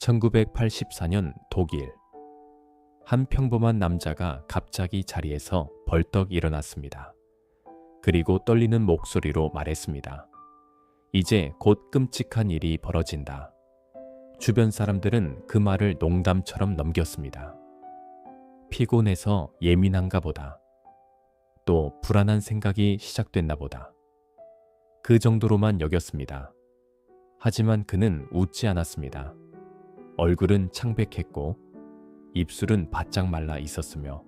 1984년 독일. 한 평범한 남자가 갑자기 자리에서 벌떡 일어났습니다. 그리고 떨리는 목소리로 말했습니다. 이제 곧 끔찍한 일이 벌어진다. 주변 사람들은 그 말을 농담처럼 넘겼습니다. 피곤해서 예민한가 보다. 또 불안한 생각이 시작됐나 보다. 그 정도로만 여겼습니다. 하지만 그는 웃지 않았습니다. 얼굴은 창백했고 입술은 바짝 말라 있었으며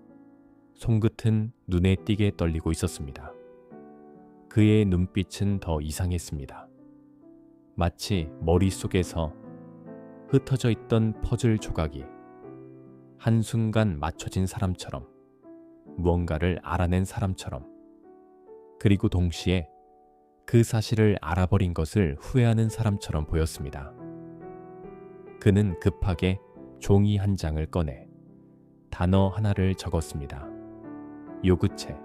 손끝은 눈에 띄게 떨리고 있었습니다. 그의 눈빛은 더 이상했습니다. 마치 머릿속에서 흩어져 있던 퍼즐 조각이 한순간 맞춰진 사람처럼, 무언가를 알아낸 사람처럼, 그리고 동시에 그 사실을 알아버린 것을 후회하는 사람처럼 보였습니다. 그는 급하게 종이 한 장을 꺼내 단어 하나를 적었습니다. 요구체.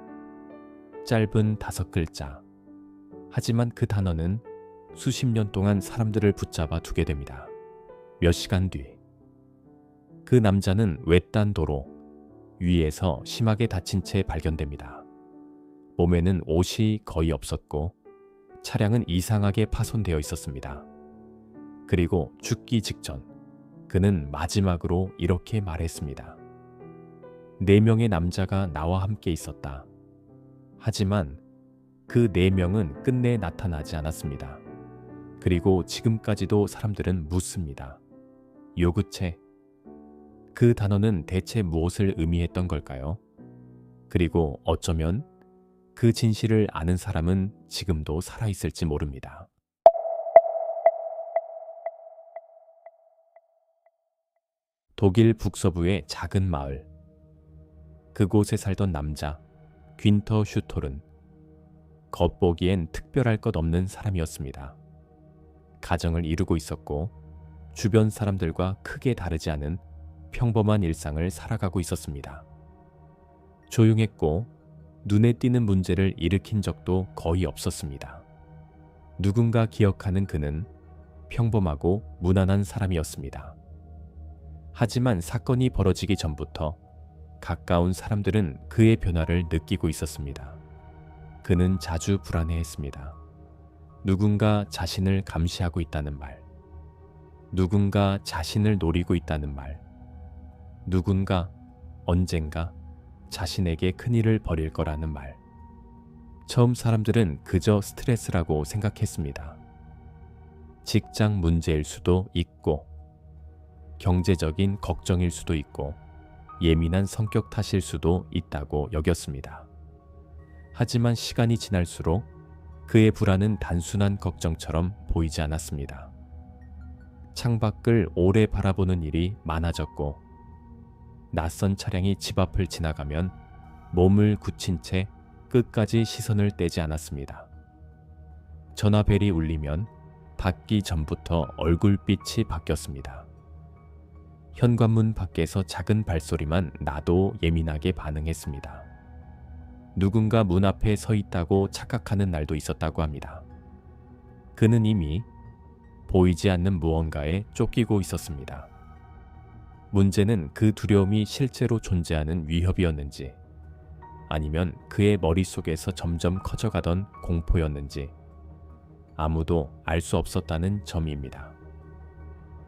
짧은 5글자. 하지만 그 단어는 수십 년 동안 사람들을 붙잡아 두게 됩니다. 몇 시간 뒤, 그 남자는 외딴 도로 위에서 심하게 다친 채 발견됩니다. 몸에는 옷이 거의 없었고 차량은 이상하게 파손되어 있었습니다. 그리고 죽기 직전 그는 마지막으로 이렇게 말했습니다. 4명의 남자가 나와 함께 있었다. 하지만 그 4명은 끝내 나타나지 않았습니다. 그리고 지금까지도 사람들은 묻습니다. 요구체. 그 단어는 대체 무엇을 의미했던 걸까요? 그리고 어쩌면 그 진실을 아는 사람은 지금도 살아있을지 모릅니다. 독일 북서부의 작은 마을. 그곳에 살던 남자 귄터 슈톨은 겉보기엔 특별할 것 없는 사람이었습니다. 가정을 이루고 있었고 주변 사람들과 크게 다르지 않은 평범한 일상을 살아가고 있었습니다. 조용했고 눈에 띄는 문제를 일으킨 적도 거의 없었습니다. 누군가 기억하는 그는 평범하고 무난한 사람이었습니다. 하지만 사건이 벌어지기 전부터 가까운 사람들은 그의 변화를 느끼고 있었습니다. 그는 자주 불안해했습니다. 누군가 자신을 감시하고 있다는 말, 누군가 자신을 노리고 있다는 말, 누군가 언젠가 자신에게 큰일을 벌일 거라는 말. 처음 사람들은 그저 스트레스라고 생각했습니다. 직장 문제일 수도 있고, 경제적인 걱정일 수도 있고, 예민한 성격 탓일 수도 있다고 여겼습니다. 하지만 시간이 지날수록 그의 불안은 단순한 걱정처럼 보이지 않았습니다. 창밖을 오래 바라보는 일이 많아졌고, 낯선 차량이 집 앞을 지나가면 몸을 굳힌 채 끝까지 시선을 떼지 않았습니다. 전화벨이 울리면 받기 전부터 얼굴빛이 바뀌었습니다. 현관문 밖에서 작은 발소리만 나도 예민하게 반응했습니다. 누군가 문 앞에 서 있다고 착각하는 날도 있었다고 합니다. 그는 이미 보이지 않는 무언가에 쫓기고 있었습니다. 문제는 그 두려움이 실제로 존재하는 위협이었는지, 아니면 그의 머릿속에서 점점 커져가던 공포였는지 아무도 알 수 없었다는 점입니다.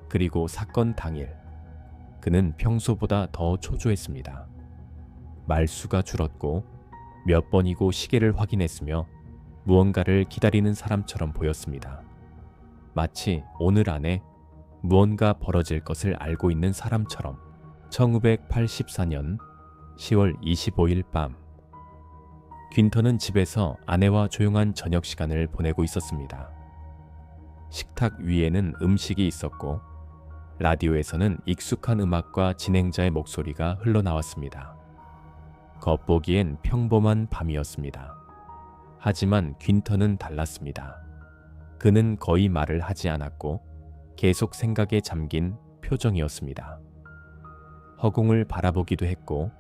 그리고 사건 당일, 그는 평소보다 더 초조했습니다. 말수가 줄었고 몇 번이고 시계를 확인했으며 무언가를 기다리는 사람처럼 보였습니다. 마치 오늘 안에 무언가 벌어질 것을 알고 있는 사람처럼. 1984년 10월 25일 밤, 귄터는 집에서 아내와 조용한 저녁 시간을 보내고 있었습니다. 식탁 위에는 음식이 있었고 라디오에서는 익숙한 음악과 진행자의 목소리가 흘러나왔습니다. 겉보기엔 평범한 밤이었습니다. 하지만 귄터는 달랐습니다. 그는 거의 말을 하지 않았고 계속 생각에 잠긴 표정이었습니다. 허공을 바라보기도 했고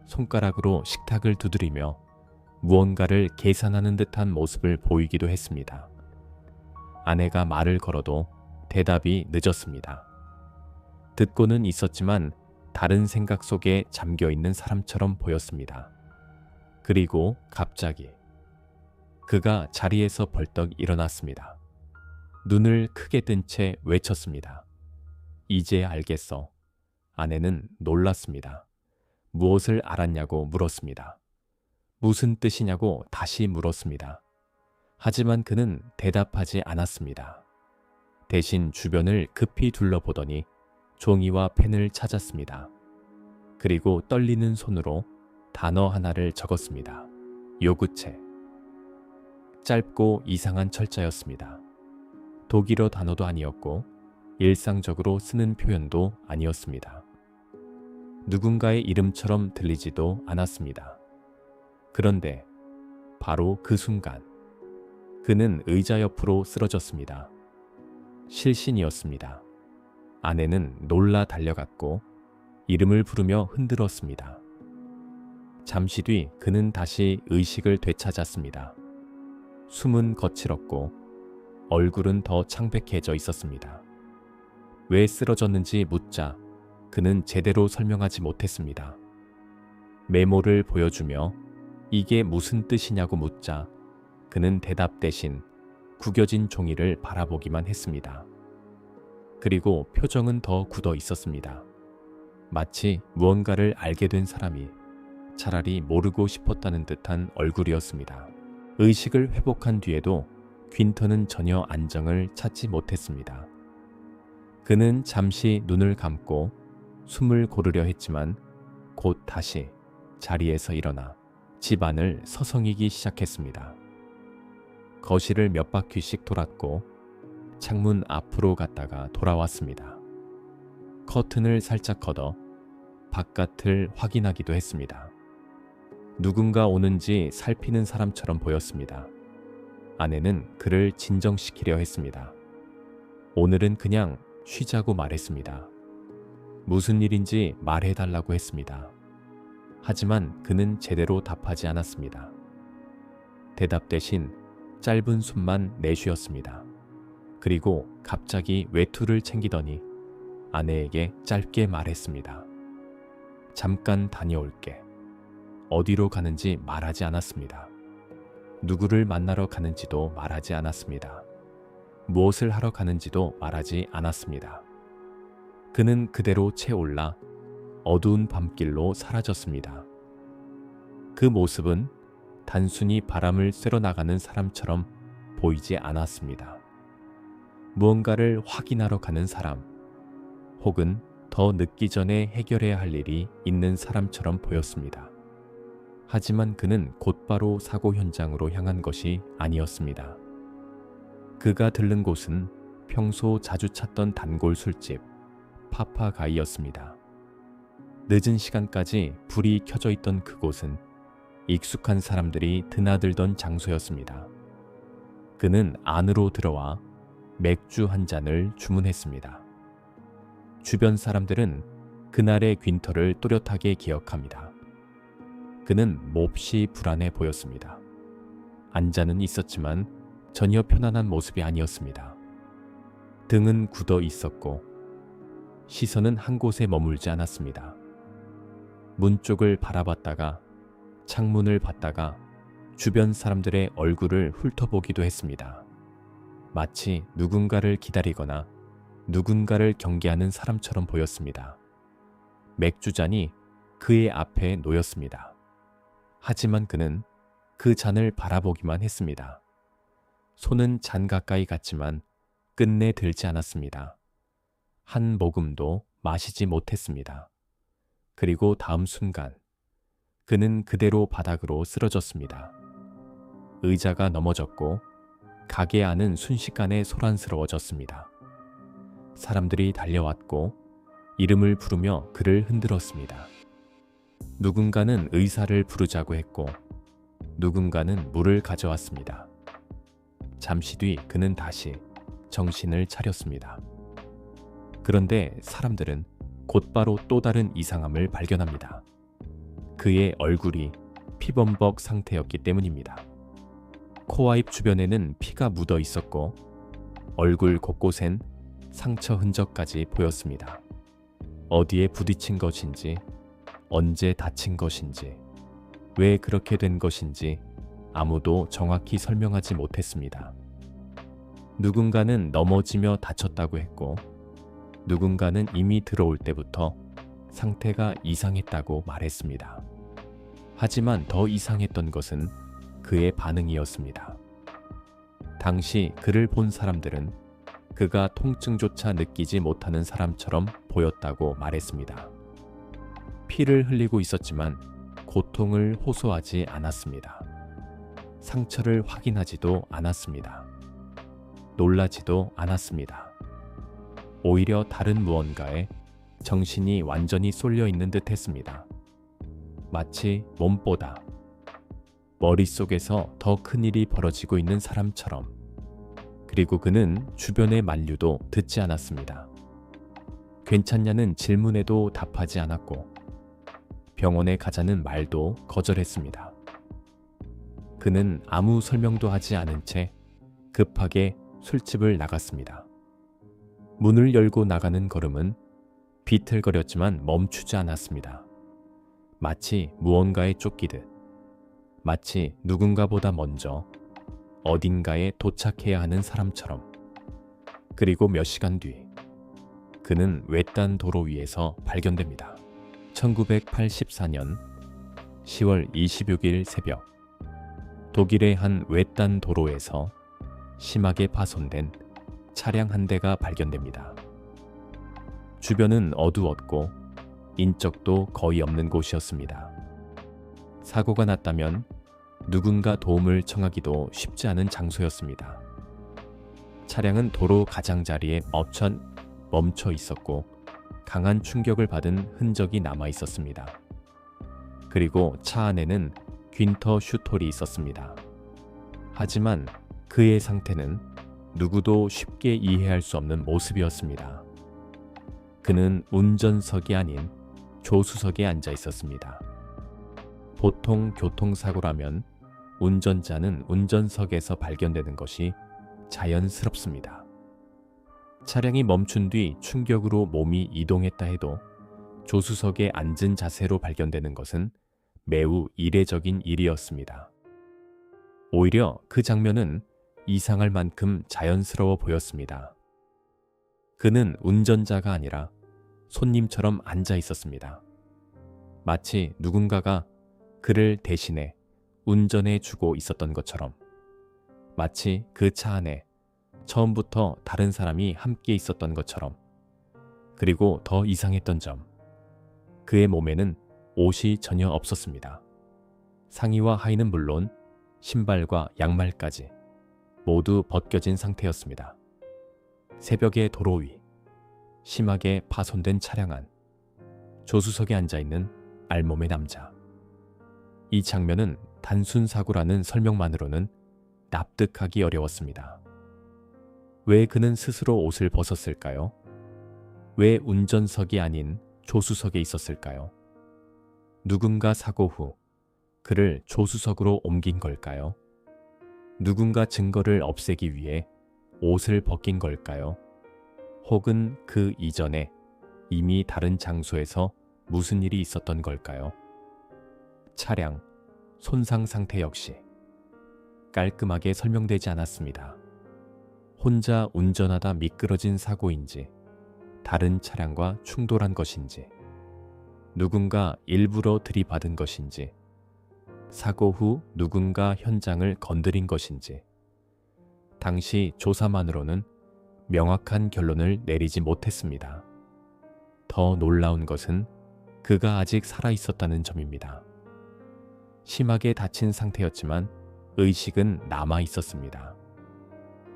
손가락으로 식탁을 두드리며 무언가를 계산하는 듯한 모습을 보이기도 했습니다. 아내가 말을 걸어도 대답이 늦었습니다. 듣고는 있었지만 다른 생각 속에 잠겨 있는 사람처럼 보였습니다. 그리고 갑자기 그가 자리에서 벌떡 일어났습니다. 눈을 크게 뜬 채 외쳤습니다. 이제 알겠어. 아내는 놀랐습니다. 무엇을 알았냐고 물었습니다. 무슨 뜻이냐고 다시 물었습니다. 하지만 그는 대답하지 않았습니다. 대신 주변을 급히 둘러보더니 종이와 펜을 찾았습니다. 그리고 떨리는 손으로 단어 하나를 적었습니다. 요구체. 짧고 이상한 철자였습니다. 독일어 단어도 아니었고 일상적으로 쓰는 표현도 아니었습니다. 누군가의 이름처럼 들리지도 않았습니다. 그런데 바로 그 순간 그는 의자 옆으로 쓰러졌습니다. 실신이었습니다. 아내는 놀라 달려갔고 이름을 부르며 흔들었습니다. 잠시 뒤 그는 다시 의식을 되찾았습니다. 숨은 거칠었고 얼굴은 더 창백해져 있었습니다. 왜 쓰러졌는지 묻자 그는 제대로 설명하지 못했습니다. 메모를 보여주며 이게 무슨 뜻이냐고 묻자 그는 대답 대신 구겨진 종이를 바라보기만 했습니다. 그리고 표정은 더 굳어 있었습니다. 마치 무언가를 알게 된 사람이 차라리 모르고 싶었다는 듯한 얼굴이었습니다. 의식을 회복한 뒤에도 귄터는 전혀 안정을 찾지 못했습니다. 그는 잠시 눈을 감고 숨을 고르려 했지만 곧 다시 자리에서 일어나 집안을 서성이기 시작했습니다. 거실을 몇 바퀴씩 돌았고 창문 앞으로 갔다가 돌아왔습니다. 커튼을 살짝 걷어 바깥을 확인하기도 했습니다. 누군가 오는지 살피는 사람처럼 보였습니다. 아내는 그를 진정시키려 했습니다. 오늘은 그냥 쉬자고 말했습니다. 무슨 일인지 말해달라고 했습니다. 하지만 그는 제대로 답하지 않았습니다. 대답 대신 짧은 숨만 내쉬었습니다. 그리고 갑자기 외투를 챙기더니 아내에게 짧게 말했습니다. 잠깐 다녀올게. 어디로 가는지 말하지 않았습니다. 누구를 만나러 가는지도 말하지 않았습니다. 무엇을 하러 가는지도 말하지 않았습니다. 그는 그대로 채올라 어두운 밤길로 사라졌습니다. 그 모습은 단순히 바람을 쐬러 나가는 사람처럼 보이지 않았습니다. 무언가를 확인하러 가는 사람, 혹은 더 늦기 전에 해결해야 할 일이 있는 사람처럼 보였습니다. 하지만 그는 곧바로 사고 현장으로 향한 것이 아니었습니다. 그가 들른 곳은 평소 자주 찾던 단골 술집 파파가이였습니다. 늦은 시간까지 불이 켜져 있던 그곳은 익숙한 사람들이 드나들던 장소였습니다. 그는 안으로 들어와 맥주 한 잔을 주문했습니다. 주변 사람들은 그날의 귄터를 또렷하게 기억합니다. 그는 몹시 불안해 보였습니다. 앉아는 있었지만 전혀 편안한 모습이 아니었습니다. 등은 굳어 있었고 시선은 한 곳에 머물지 않았습니다. 문 쪽을 바라봤다가 창문을 봤다가 주변 사람들의 얼굴을 훑어보기도 했습니다. 마치 누군가를 기다리거나 누군가를 경계하는 사람처럼 보였습니다. 맥주잔이 그의 앞에 놓였습니다. 하지만 그는 그 잔을 바라보기만 했습니다. 손은 잔 가까이 갔지만 끝내 들지 않았습니다. 한 모금도 마시지 못했습니다. 그리고 다음 순간 그는 그대로 바닥으로 쓰러졌습니다. 의자가 넘어졌고 가게 안은 순식간에 소란스러워졌습니다. 사람들이 달려왔고 이름을 부르며 그를 흔들었습니다. 누군가는 의사를 부르자고 했고 누군가는 물을 가져왔습니다. 잠시 뒤 그는 다시 정신을 차렸습니다. 그런데 사람들은 곧바로 또 다른 이상함을 발견합니다. 그의 얼굴이 피범벅 상태였기 때문입니다. 코와 입 주변에는 피가 묻어 있었고 얼굴 곳곳엔 상처 흔적까지 보였습니다. 어디에 부딪힌 것인지, 언제 다친 것인지, 왜 그렇게 된 것인지 아무도 정확히 설명하지 못했습니다. 누군가는 넘어지며 다쳤다고 했고, 누군가는 이미 들어올 때부터 상태가 이상했다고 말했습니다. 하지만 더 이상했던 것은 그의 반응이었습니다. 당시 그를 본 사람들은 그가 통증조차 느끼지 못하는 사람처럼 보였다고 말했습니다. 피를 흘리고 있었지만 고통을 호소하지 않았습니다. 상처를 확인하지도 않았습니다. 놀라지도 않았습니다. 오히려 다른 무언가에 정신이 완전히 쏠려 있는 듯 했습니다. 마치 몸보다 머릿속에서 더 큰 일이 벌어지고 있는 사람처럼. 그리고 그는 주변의 만류도 듣지 않았습니다. 괜찮냐는 질문에도 답하지 않았고, 병원에 가자는 말도 거절했습니다. 그는 아무 설명도 하지 않은 채 급하게 술집을 나갔습니다. 문을 열고 나가는 걸음은 비틀거렸지만 멈추지 않았습니다. 마치 무언가에 쫓기듯, 마치 누군가보다 먼저 어딘가에 도착해야 하는 사람처럼. 그리고 몇 시간 뒤, 그는 외딴 도로 위에서 발견됩니다. 1984년 10월 26일 새벽, 독일의 한 외딴 도로에서 심하게 파손된 차량 한 대가 발견됩니다. 주변은 어두웠고 인적도 거의 없는 곳이었습니다. 사고가 났다면 누군가 도움을 청하기도 쉽지 않은 장소였습니다. 차량은 도로 가장자리에 멈춰 있었고 강한 충격을 받은 흔적이 남아 있었습니다. 그리고 차 안에는 귄터 슈톨이 있었습니다. 하지만 그의 상태는 누구도 쉽게 이해할 수 없는 모습이었습니다. 그는 운전석이 아닌 조수석에 앉아 있었습니다. 보통 교통사고라면 운전자는 운전석에서 발견되는 것이 자연스럽습니다. 차량이 멈춘 뒤 충격으로 몸이 이동했다 해도 조수석에 앉은 자세로 발견되는 것은 매우 이례적인 일이었습니다. 오히려 그 장면은 이상할 만큼 자연스러워 보였습니다. 그는 운전자가 아니라 손님처럼 앉아 있었습니다. 마치 누군가가 그를 대신해 운전해 주고 있었던 것처럼. 마치 그 차 안에 처음부터 다른 사람이 함께 있었던 것처럼. 그리고 더 이상했던 점, 그의 몸에는 옷이 전혀 없었습니다. 상의와 하의는 물론 신발과 양말까지 모두 벗겨진 상태였습니다. 새벽의 도로 위, 심하게 파손된 차량 안, 조수석에 앉아있는 알몸의 남자. 이 장면은 단순 사고라는 설명만으로는 납득하기 어려웠습니다. 왜 그는 스스로 옷을 벗었을까요? 왜 운전석이 아닌 조수석에 있었을까요? 누군가 사고 후 그를 조수석으로 옮긴 걸까요? 누군가 증거를 없애기 위해 옷을 벗긴 걸까요? 혹은 그 이전에 이미 다른 장소에서 무슨 일이 있었던 걸까요? 차량, 손상 상태 역시 깔끔하게 설명되지 않았습니다. 혼자 운전하다 미끄러진 사고인지, 다른 차량과 충돌한 것인지, 누군가 일부러 들이받은 것인지, 사고 후 누군가 현장을 건드린 것인지, 당시 조사만으로는 명확한 결론을 내리지 못했습니다. 더 놀라운 것은 그가 아직 살아 있었다는 점입니다. 심하게 다친 상태였지만 의식은 남아 있었습니다.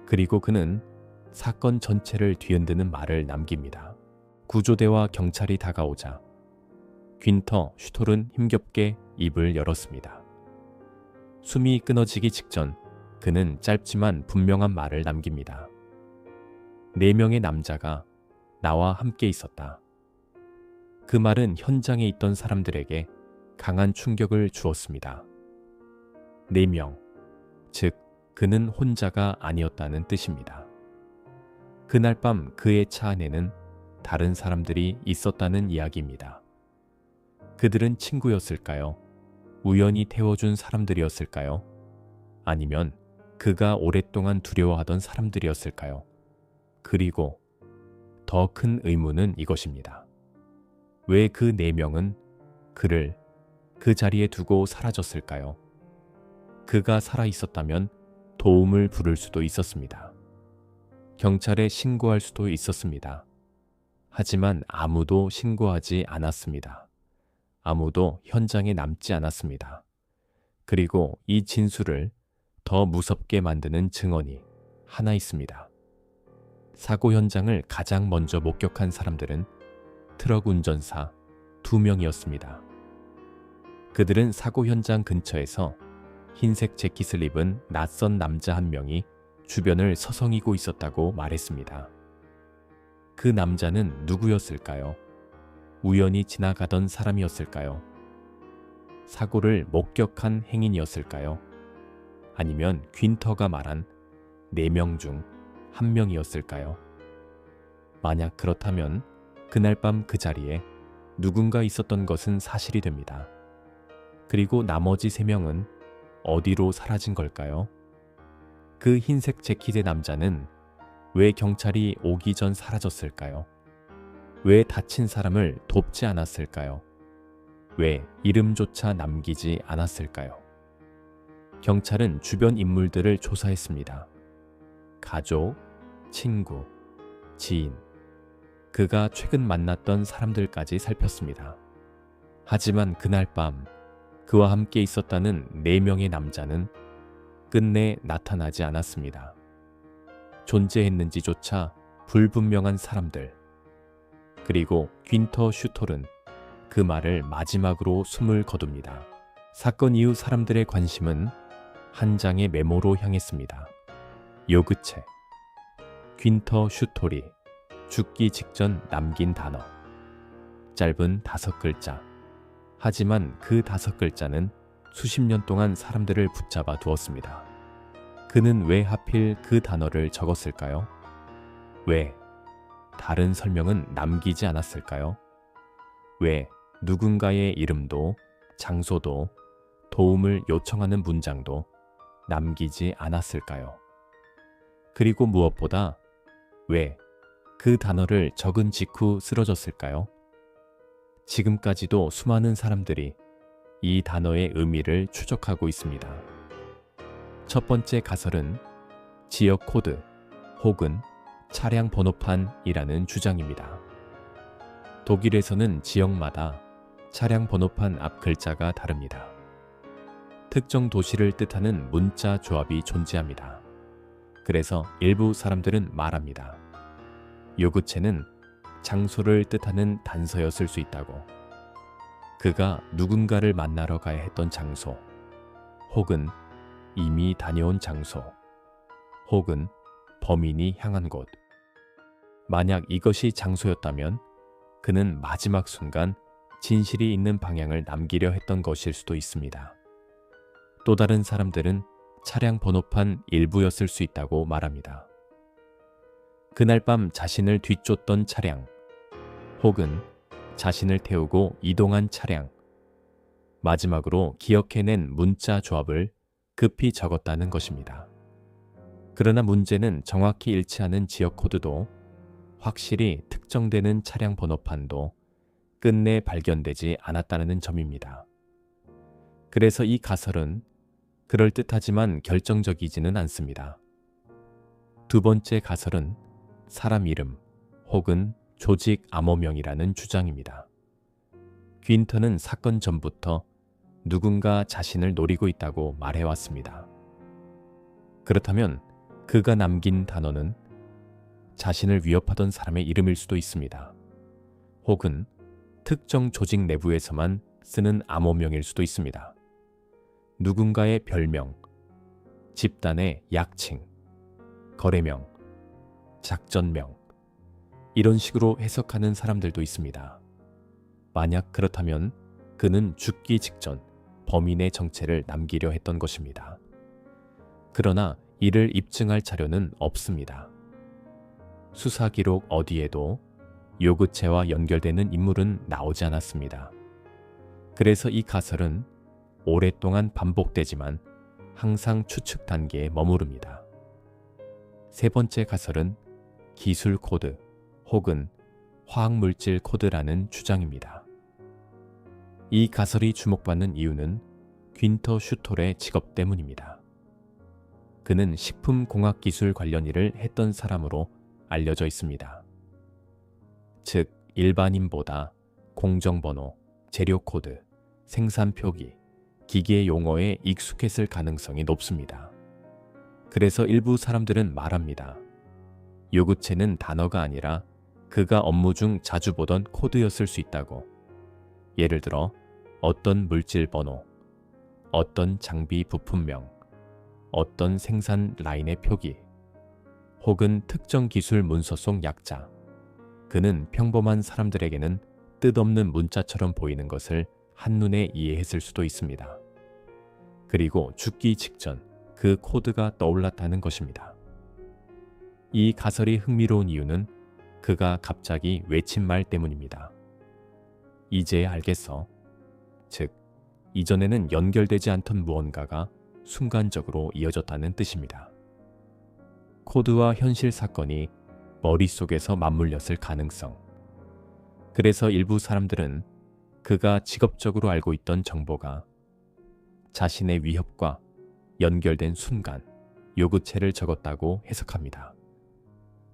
그리고 그는 사건 전체를 뒤흔드는 말을 남깁니다. 구조대와 경찰이 다가오자 귄터 슈톨은 힘겹게 입을 열었습니다. 숨이 끊어지기 직전 그는 짧지만 분명한 말을 남깁니다. 4명의 남자가 나와 함께 있었다. 그 말은 현장에 있던 사람들에게 강한 충격을 주었습니다. 4명, 즉 그는 혼자가 아니었다는 뜻입니다. 그날 밤 그의 차 안에는 다른 사람들이 있었다는 이야기입니다. 그들은 친구였을까요? 우연히 태워준 사람들이었을까요? 아니면 그가 오랫동안 두려워하던 사람들이었을까요? 그리고 더 큰 의문은 이것입니다. 왜 그 4명은 그를 그 자리에 두고 사라졌을까요? 그가 살아 있었다면 도움을 부를 수도 있었습니다. 경찰에 신고할 수도 있었습니다. 하지만 아무도 신고하지 않았습니다. 아무도 현장에 남지 않았습니다. 그리고 이 진술을 더 무섭게 만드는 증언이 하나 있습니다. 사고 현장을 가장 먼저 목격한 사람들은 트럭 운전사 2명이었습니다. 그들은 사고 현장 근처에서 흰색 재킷을 입은 낯선 남자 1명이 주변을 서성이고 있었다고 말했습니다. 그 남자는 누구였을까요? 우연히 지나가던 사람이었을까요? 사고를 목격한 행인이었을까요? 아니면 귄터가 말한 4명 중 1명이었을까요? 만약 그렇다면 그날 밤 그 자리에 누군가 있었던 것은 사실이 됩니다. 그리고 나머지 3명은 어디로 사라진 걸까요? 그 흰색 재킷의 남자는 왜 경찰이 오기 전 사라졌을까요? 왜 다친 사람을 돕지 않았을까요? 왜 이름조차 남기지 않았을까요? 경찰은 주변 인물들을 조사했습니다. 가족, 친구, 지인, 그가 최근 만났던 사람들까지 살폈습니다. 하지만 그날 밤 그와 함께 있었다는 4명의 남자는 끝내 나타나지 않았습니다. 존재했는지조차 불분명한 사람들. 그리고 귄터 슈톨은 그 말을 마지막으로 숨을 거둡니다. 사건 이후 사람들의 관심은 한 장의 메모로 향했습니다. 요그체. 귄터 슈톨이 죽기 직전 남긴 단어. 짧은 5글자. 하지만 그 5글자는 수십 년 동안 사람들을 붙잡아 두었습니다. 그는 왜 하필 그 단어를 적었을까요? 왜 다른 설명은 남기지 않았을까요? 왜 누군가의 이름도 장소도 도움을 요청하는 문장도 남기지 않았을까요? 그리고 무엇보다 왜 그 단어를 적은 직후 쓰러졌을까요? 지금까지도 수많은 사람들이 이 단어의 의미를 추적하고 있습니다. 첫 번째 가설은 지역 코드 혹은 차량 번호판이라는 주장입니다. 독일에서는 지역마다 차량 번호판 앞 글자가 다릅니다. 특정 도시를 뜻하는 문자 조합이 존재합니다. 그래서 일부 사람들은 말합니다. 요그체는 장소를 뜻하는 단서였을 수 있다고. 그가 누군가를 만나러 가야 했던 장소, 혹은 이미 다녀온 장소, 혹은 범인이 향한 곳. 만약 이것이 장소였다면 그는 마지막 순간 진실이 있는 방향을 남기려 했던 것일 수도 있습니다. 또 다른 사람들은 차량 번호판 일부였을 수 있다고 말합니다. 그날 밤 자신을 뒤쫓던 차량, 혹은 자신을 태우고 이동한 차량, 마지막으로 기억해낸 문자 조합을 급히 적었다는 것입니다. 그러나 문제는 정확히 일치하는 지역 코드도 확실히 특정되는 차량 번호판도 끝내 발견되지 않았다는 점입니다. 그래서 이 가설은 그럴듯하지만 결정적이지는 않습니다. 두 번째 가설은 사람 이름 혹은 조직 암호명이라는 주장입니다. 귄터는 사건 전부터 누군가 자신을 노리고 있다고 말해왔습니다. 그렇다면 그가 남긴 단어는 자신을 위협하던 사람의 이름일 수도 있습니다. 혹은 특정 조직 내부에서만 쓰는 암호명일 수도 있습니다. 누군가의 별명, 집단의 약칭, 거래명, 작전명, 이런 식으로 해석하는 사람들도 있습니다. 만약 그렇다면 그는 죽기 직전 범인의 정체를 남기려 했던 것입니다. 그러나 이를 입증할 자료는 없습니다. 수사 기록 어디에도 요구체와 연결되는 인물은 나오지 않았습니다. 그래서 이 가설은 오랫동안 반복되지만 항상 추측 단계에 머무릅니다. 세 번째 가설은 기술 코드 혹은 화학물질 코드라는 주장입니다. 이 가설이 주목받는 이유는 귄터 슈톨의 직업 때문입니다. 그는 식품공학기술 관련 일을 했던 사람으로 알려져 있습니다. 즉, 일반인보다 공정번호, 재료코드, 생산표기, 기계 용어에 익숙했을 가능성이 높습니다. 그래서 일부 사람들은 말합니다. 요구체는 단어가 아니라 그가 업무 중 자주 보던 코드였을 수 있다고. 예를 들어 어떤 물질 번호, 어떤 장비 부품명, 어떤 생산 라인의 표기, 혹은 특정 기술 문서 속 약자. 그는 평범한 사람들에게는 뜻없는 문자처럼 보이는 것을 한눈에 이해했을 수도 있습니다. 그리고 죽기 직전 그 코드가 떠올랐다는 것입니다. 이 가설이 흥미로운 이유는 그가 갑자기 외친 말 때문입니다. 이제 알겠어. 즉, 이전에는 연결되지 않던 무언가가 순간적으로 이어졌다는 뜻입니다. 코드와 현실 사건이 머릿속에서 맞물렸을 가능성. 그래서 일부 사람들은 그가 직업적으로 알고 있던 정보가 자신의 위협과 연결된 순간, 요구체를 적었다고 해석합니다.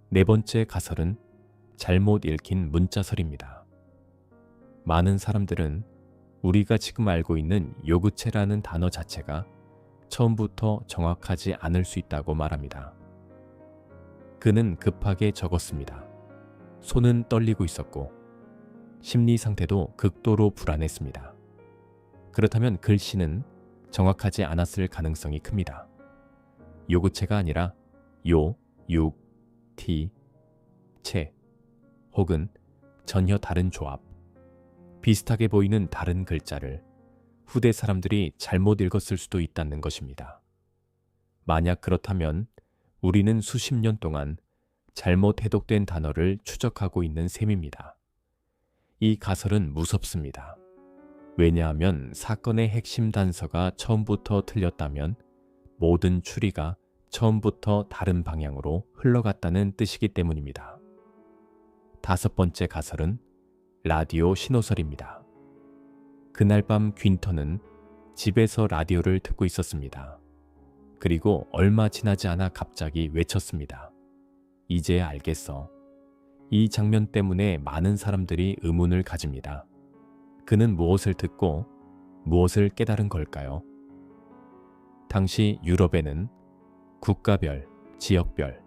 네 번째 가설은 잘못 읽힌 문자설입니다. 많은 사람들은 우리가 지금 알고 있는 요구체라는 단어 자체가 처음부터 정확하지 않을 수 있다고 말합니다. 그는 급하게 적었습니다. 손은 떨리고 있었고 심리 상태도 극도로 불안했습니다. 그렇다면 글씨는 정확하지 않았을 가능성이 큽니다. 요구체가 아니라 요, 육, 티, 체 혹은 전혀 다른 조합, 비슷하게 보이는 다른 글자를 후대 사람들이 잘못 읽었을 수도 있다는 것입니다. 만약 그렇다면 우리는 수십 년 동안 잘못 해독된 단어를 추적하고 있는 셈입니다. 이 가설은 무섭습니다. 왜냐하면 사건의 핵심 단서가 처음부터 틀렸다면 모든 추리가 처음부터 다른 방향으로 흘러갔다는 뜻이기 때문입니다. 다섯 번째 가설은 라디오 신호설입니다. 그날 밤 귄터는 집에서 라디오를 듣고 있었습니다. 그리고 얼마 지나지 않아 갑자기 외쳤습니다. 이제 알겠어. 이 장면 때문에 많은 사람들이 의문을 가집니다. 그는 무엇을 듣고 무엇을 깨달은 걸까요? 당시 유럽에는 국가별, 지역별,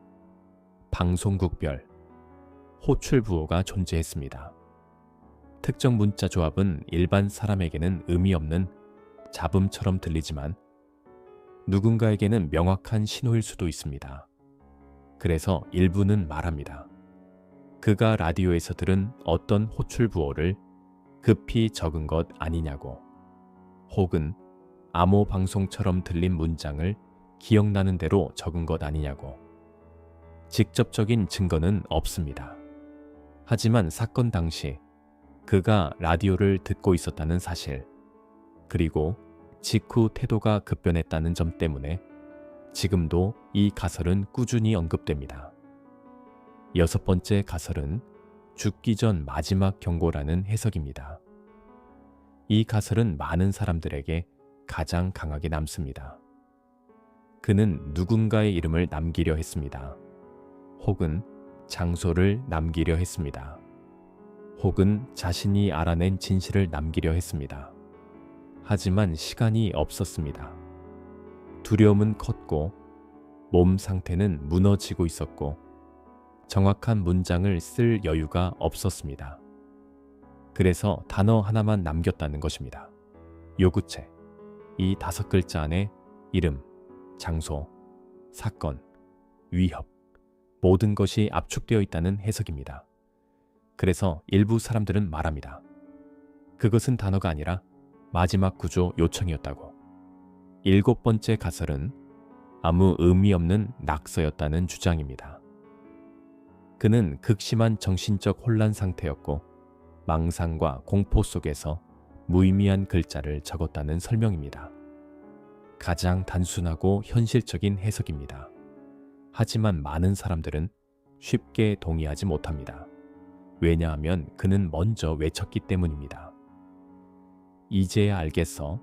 방송국별, 호출부호가 존재했습니다. 특정 문자 조합은 일반 사람에게는 의미 없는 잡음처럼 들리지만 누군가에게는 명확한 신호일 수도 있습니다. 그래서 일부는 말합니다. 그가 라디오에서 들은 어떤 호출부호를 급히 적은 것 아니냐고, 혹은 암호 방송처럼 들린 문장을 기억나는 대로 적은 것 아니냐고. 직접적인 증거는 없습니다. 하지만 사건 당시 그가 라디오를 듣고 있었다는 사실, 그리고 직후 태도가 급변했다는 점 때문에 지금도 이 가설은 꾸준히 언급됩니다. 여섯 번째 가설은 죽기 전 마지막 경고라는 해석입니다. 이 가설은 많은 사람들에게 가장 강하게 남습니다. 그는 누군가의 이름을 남기려 했습니다. 혹은 장소를 남기려 했습니다. 혹은 자신이 알아낸 진실을 남기려 했습니다. 하지만 시간이 없었습니다. 두려움은 컸고 몸 상태는 무너지고 있었고 정확한 문장을 쓸 여유가 없었습니다. 그래서 단어 하나만 남겼다는 것입니다. 요구체. 이 5글자 안에 이름, 장소, 사건, 위협, 모든 것이 압축되어 있다는 해석입니다. 그래서 일부 사람들은 말합니다. 그것은 단어가 아니라 마지막 구조 요청이었다고. 7번째 가설은 아무 의미 없는 낙서였다는 주장입니다. 그는 극심한 정신적 혼란 상태였고 망상과 공포 속에서 무의미한 글자를 적었다는 설명입니다. 가장 단순하고 현실적인 해석입니다. 하지만 많은 사람들은 쉽게 동의하지 못합니다. 왜냐하면 그는 먼저 외쳤기 때문입니다. 이제야 알겠어.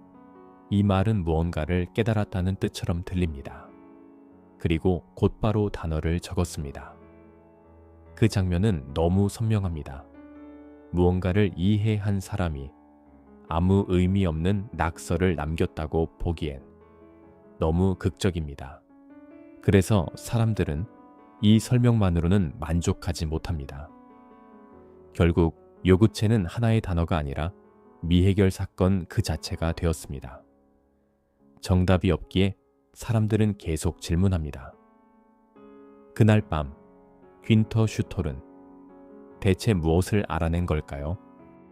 이 말은 무언가를 깨달았다는 뜻처럼 들립니다. 그리고 곧바로 단어를 적었습니다. 그 장면은 너무 선명합니다. 무언가를 이해한 사람이 아무 의미 없는 낙서를 남겼다고 보기엔 너무 극적입니다. 그래서 사람들은 이 설명만으로는 만족하지 못합니다. 결국 요구체는 하나의 단어가 아니라 미해결 사건 그 자체가 되었습니다. 정답이 없기에 사람들은 계속 질문합니다. 그날 밤 귄터 슈톨은 대체 무엇을 알아낸 걸까요?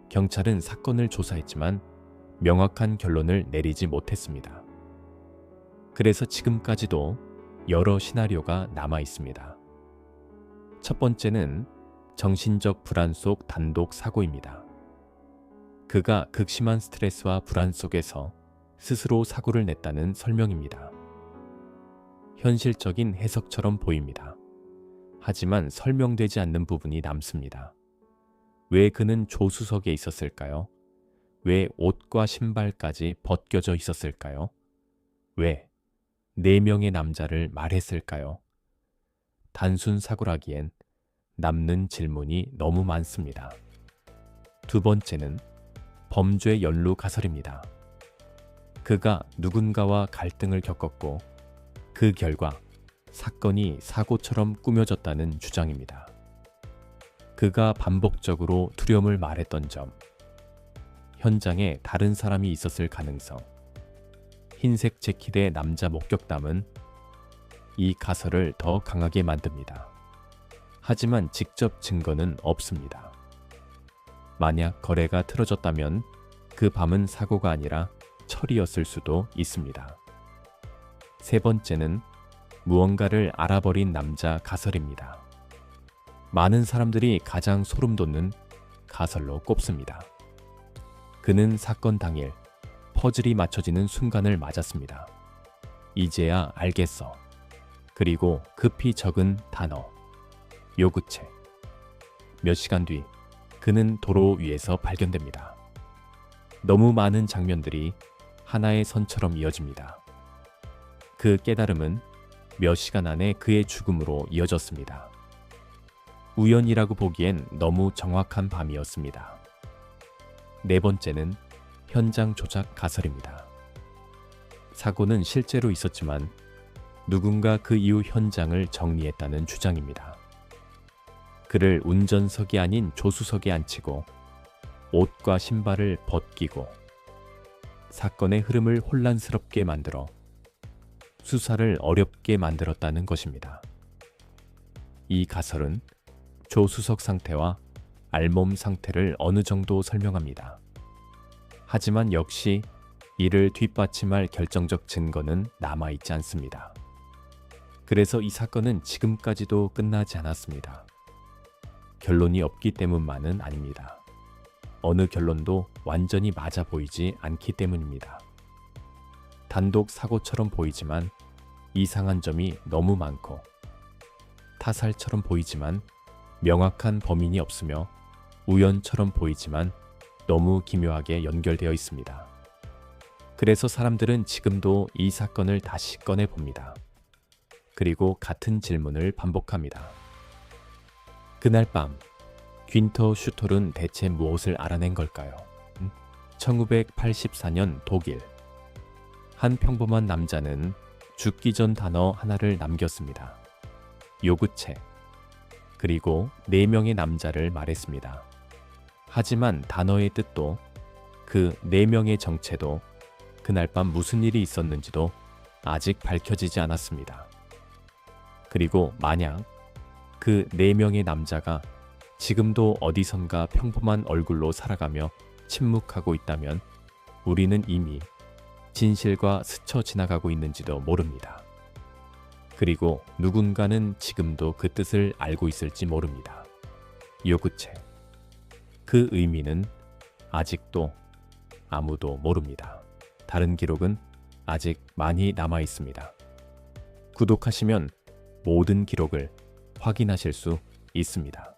경찰은 사건을 조사했지만 명확한 결론을 내리지 못했습니다. 그래서 지금까지도 여러 시나리오가 남아 있습니다. 첫 번째는 정신적 불안 속 단독 사고입니다. 그가 극심한 스트레스와 불안 속에서 스스로 사고를 냈다는 설명입니다. 현실적인 해석처럼 보입니다. 하지만 설명되지 않는 부분이 남습니다. 왜 그는 조수석에 있었을까요? 왜 옷과 신발까지 벗겨져 있었을까요? 왜 4명의 남자를 말했을까요? 단순 사고라기엔 남는 질문이 너무 많습니다. 두 번째는 범죄 연루 가설입니다. 그가 누군가와 갈등을 겪었고 그 결과 사건이 사고처럼 꾸며졌다는 주장입니다. 그가 반복적으로 두려움을 말했던 점, 현장에 다른 사람이 있었을 가능성, 흰색 재킷의 남자 목격담은 이 가설을 더 강하게 만듭니다. 하지만 직접 증거는 없습니다. 만약 거래가 틀어졌다면 그 밤은 사고가 아니라 철이었을 수도 있습니다. 세 번째는 무언가를 알아버린 남자 가설입니다. 많은 사람들이 가장 소름 돋는 가설로 꼽습니다. 그는 사건 당일 퍼즐이 맞춰지는 순간을 맞았습니다. 이제야 알겠어. 그리고 급히 적은 단어, 요구체. 몇 시간 뒤 그는 도로 위에서 발견됩니다. 너무 많은 장면들이 하나의 선처럼 이어집니다. 그 깨달음은 몇 시간 안에 그의 죽음으로 이어졌습니다. 우연이라고 보기엔 너무 정확한 밤이었습니다. 네 번째는 현장 조작 가설입니다. 사고는 실제로 있었지만 누군가 그 이후 현장을 정리했다는 주장입니다. 그를 운전석이 아닌 조수석에 앉히고 옷과 신발을 벗기고 사건의 흐름을 혼란스럽게 만들어 수사를 어렵게 만들었다는 것입니다. 이 가설은 조수석 상태와 알몸 상태를 어느 정도 설명합니다. 하지만 역시 이를 뒷받침할 결정적 증거는 남아있지 않습니다. 그래서 이 사건은 지금까지도 끝나지 않았습니다. 결론이 없기 때문만은 아닙니다. 어느 결론도 완전히 맞아 보이지 않기 때문입니다. 단독 사고처럼 보이지만 이상한 점이 너무 많고 타살처럼 보이지만 명확한 범인이 없으며 우연처럼 보이지만 너무 기묘하게 연결되어 있습니다. 그래서 사람들은 지금도 이 사건을 다시 꺼내 봅니다. 그리고 같은 질문을 반복합니다. 그날 밤 귄터 슈톨은 대체 무엇을 알아낸 걸까요? 1984년 독일. 한 평범한 남자는 죽기 전 단어 하나를 남겼습니다. 요구체. 그리고 4명의 남자를 말했습니다. 하지만 단어의 뜻도 그 4명의 정체도 그날 밤 무슨 일이 있었는지도 아직 밝혀지지 않았습니다. 그리고 만약 그 4명의 남자가 지금도 어디선가 평범한 얼굴로 살아가며 침묵하고 있다면 우리는 이미 진실과 스쳐 지나가고 있는지도 모릅니다. 그리고 누군가는 지금도 그 뜻을 알고 있을지 모릅니다. 요구체. 그 의미는 아직도 아무도 모릅니다. 다른 기록은 아직 많이 남아 있습니다. 구독하시면 모든 기록을 확인하실 수 있습니다.